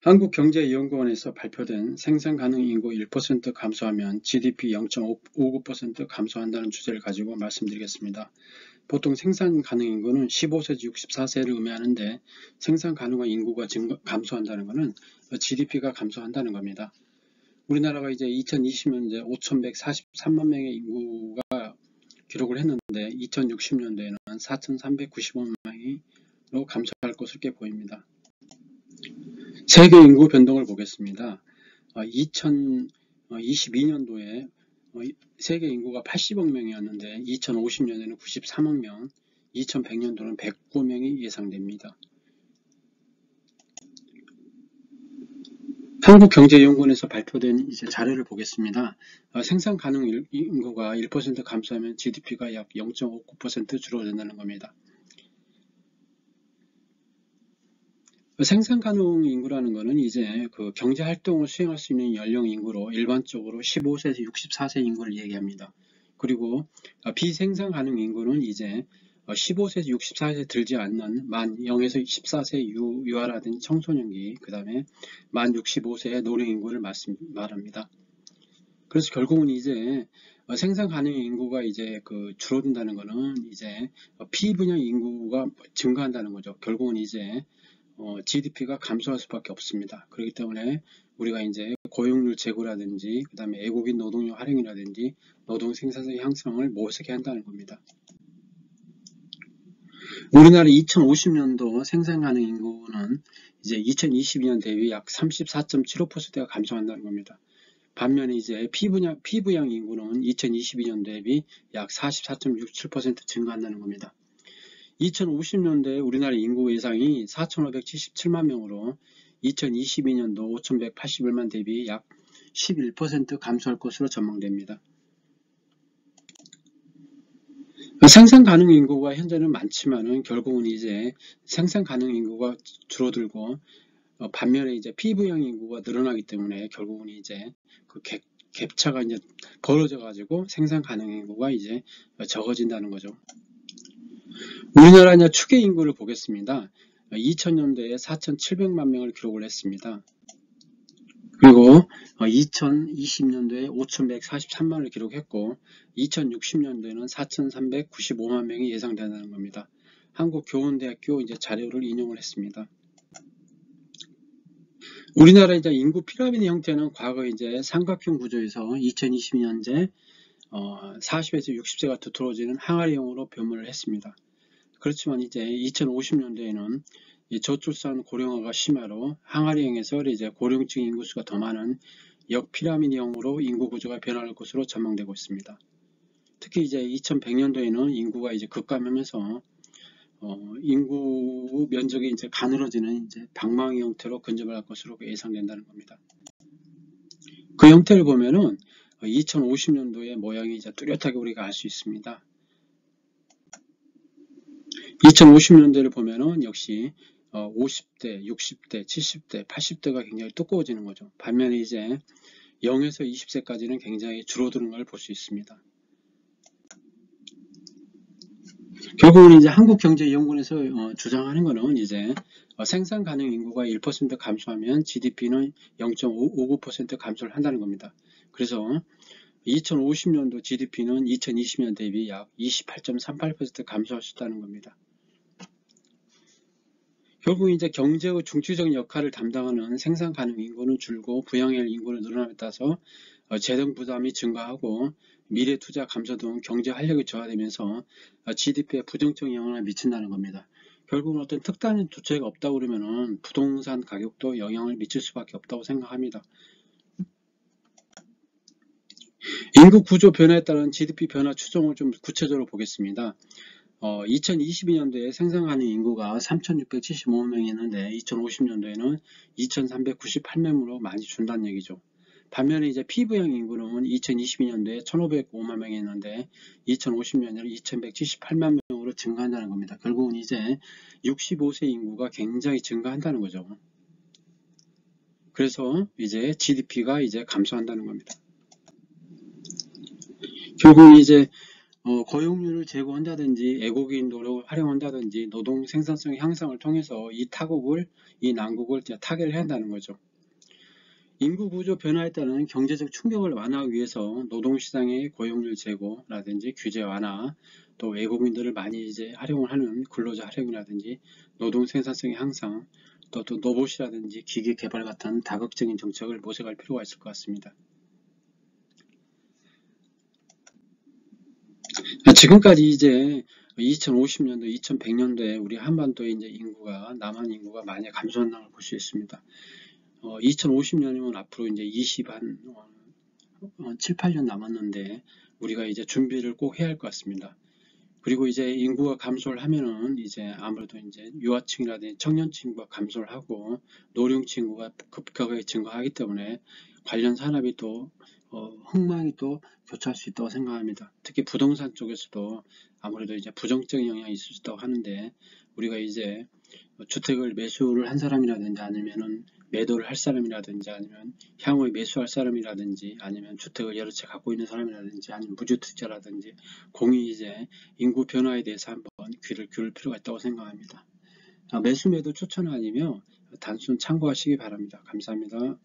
한국경제연구원에서 발표된 생산가능 인구 1% 감소하면 GDP 0.59% 감소한다는 주제를 가지고 말씀드리겠습니다. 보통 생산가능 인구는 15세에서 64세를 의미하는데 생산가능한 인구가 감소한다는 것은 GDP가 감소한다는 겁니다. 우리나라가 이제 2020년도에 5,143만 명의 인구가 기록을 했는데 2060년도에는 4,395만 명으로 감소할 것으로 이렇게 보입니다. 세계 인구 변동을 보겠습니다. 2022년도에 세계 인구가 80억 명이었는데 2050년에는 93억 명, 2100년도는 109명이 예상됩니다. 한국경제연구원에서 발표된 이제 자료를 보겠습니다. 생산 가능 인구가 1% 감소하면 GDP가 약 0.59% 줄어든다는 겁니다. 생산 가능 인구라는 것은 이제 그 경제 활동을 수행할 수 있는 연령 인구로 일반적으로 15세에서 64세 인구를 얘기합니다. 그리고 비생산 가능 인구는 이제 15세에서 64세 들지 않는 만 0에서 14세 유아라든지 청소년기, 그 다음에 만 65세의 노령 인구를 말합니다. 그래서 결국은 이제 생산 가능 인구가 이제 줄어든다는 것은 이제 피분양 인구가 증가한다는 거죠. 결국은 이제 GDP가 감소할 수밖에 없습니다. 그렇기 때문에 우리가 이제 고용률 제고라든지 그 다음에 외국인 노동력 활용이라든지 노동 생산성 향상을 모색해야 한다는 겁니다. 우리나라 2050년도 생산 가능 인구는 이제 2022년 대비 약 34.75%가 감소한다는 겁니다. 반면에 이제 피부양 인구는 2022년 대비 약 44.67% 증가한다는 겁니다. 2050년도에 우리나라 인구 예상이 4,577만 명으로 2022년도 5,181만 대비 약 11% 감소할 것으로 전망됩니다. 생산 가능 인구가 현재는 많지만은 결국은 이제 생산 가능 인구가 줄어들고 반면에 이제 피부양 인구가 늘어나기 때문에 결국은 이제 그 갭차가 이제 벌어져 가지고 생산 가능 인구가 이제 적어진다는 거죠. 우리나라 이제 추계 인구를 보겠습니다. 2000년도에 4,700만 명을 기록을 했습니다. 그리고 2020년도에 5,143만을 기록했고 2060년도에는 4,395만 명이 예상된다는 겁니다. 한국교원대학교 이제 자료를 인용을 했습니다. 우리나라 이제 인구 피라미드 형태는 과거 이제 삼각형 구조에서 2022년제 40에서 60세가 두드러지는 항아리형으로 변모를 했습니다. 그렇지만 이제 2050년도에는 저출산 고령화가 심화로 항아리형에서 이제 고령층 인구수가 더 많은 역피라미드형으로 인구 구조가 변할 것으로 전망되고 있습니다. 특히 이제 2100년도에는 인구가 이제 급감하면서 인구 면적이 이제 가늘어지는 이제 방망이 형태로 근접할 것으로 예상된다는 겁니다. 그 형태를 보면은 2050년도의 모양이 이제 뚜렷하게 우리가 알 수 있습니다. 2050년대를 보면은 역시 50대, 60대, 70대, 80대가 굉장히 두꺼워지는 거죠. 반면에 이제 0에서 20세까지는 굉장히 줄어드는 걸 볼 수 있습니다. 결국은 이제 한국경제연구원에서 주장하는 것은 이제 생산 가능 인구가 1% 감소하면 GDP는 0.59% 감소를 한다는 겁니다. 그래서 2050년도 GDP는 2020년 대비 약 28.38% 감소할 수 있다는 겁니다. 결국 이제 경제의 중추적 역할을 담당하는 생산 가능 인구는 줄고 부양할 인구는 늘어남에 따라서 재정 부담이 증가하고 미래 투자 감소 등 경제 활력이 저하되면서 GDP에 부정적 영향을 미친다는 겁니다. 결국은 어떤 특단의 조치가 없다고 그러면은 부동산 가격도 영향을 미칠 수밖에 없다고 생각합니다. 인구 구조 변화에 따른 GDP 변화 추정을 좀 구체적으로 보겠습니다. 2022년도에 생산 가능 인구가 3,675만 명이었는데 2050년도에는 2,398명으로 많이 준다는 얘기죠. 반면에 이제 피부양 인구는 2022년도에 1,505만 명이었는데 2050년에는 2,178만 명으로 증가한다는 겁니다. 결국은 이제 65세 인구가 굉장히 증가한다는 거죠. 그래서 이제 GDP가 이제 감소한다는 겁니다. 결국 이제 고용률을 제고한다든지 애국인도를 활용한다든지 노동 생산성 향상을 통해서 이 난국을 타개를 해야 한다는 거죠. 인구 구조 변화에 따른 경제적 충격을 완화하기 위해서 노동시장의 고용률 제고라든지 규제 완화, 또 외국인들을 많이 이제 활용을 하는 근로자 활용이라든지 노동 생산성의 향상, 또 로봇이라든지 기기 개발 같은 다각적인 정책을 모색할 필요가 있을 것 같습니다. 지금까지 이제 2050년도, 2100년도에 우리 한반도의 이제 남한 인구가 많이 감소한다는 걸 볼 수 있습니다. 2050년이면 앞으로 이제 7, 8년 남았는데 우리가 이제 준비를 꼭 해야 할 것 같습니다. 그리고 이제 인구가 감소를 하면은 이제 아무래도 이제 유아층이라든지 청년층과 감소를 하고 노령층과 급격하게 증가하기 때문에 관련 산업이 또 흥망이 또 교차할 수 있다고 생각합니다. 특히 부동산 쪽에서도 아무래도 이제 부정적인 영향이 있을 수 있다고 하는데 우리가 이제 주택을 매수를 한 사람이라든지 아니면은 매도를 할 사람이라든지 아니면 향후에 매수할 사람이라든지 아니면 주택을 여러 채 갖고 있는 사람이라든지 아니면 무주택자라든지 공이 이제 인구 변화에 대해서 한번 귀를 기울일 필요가 있다고 생각합니다. 매수 매도 추천은 아니며 단순 참고하시기 바랍니다. 감사합니다.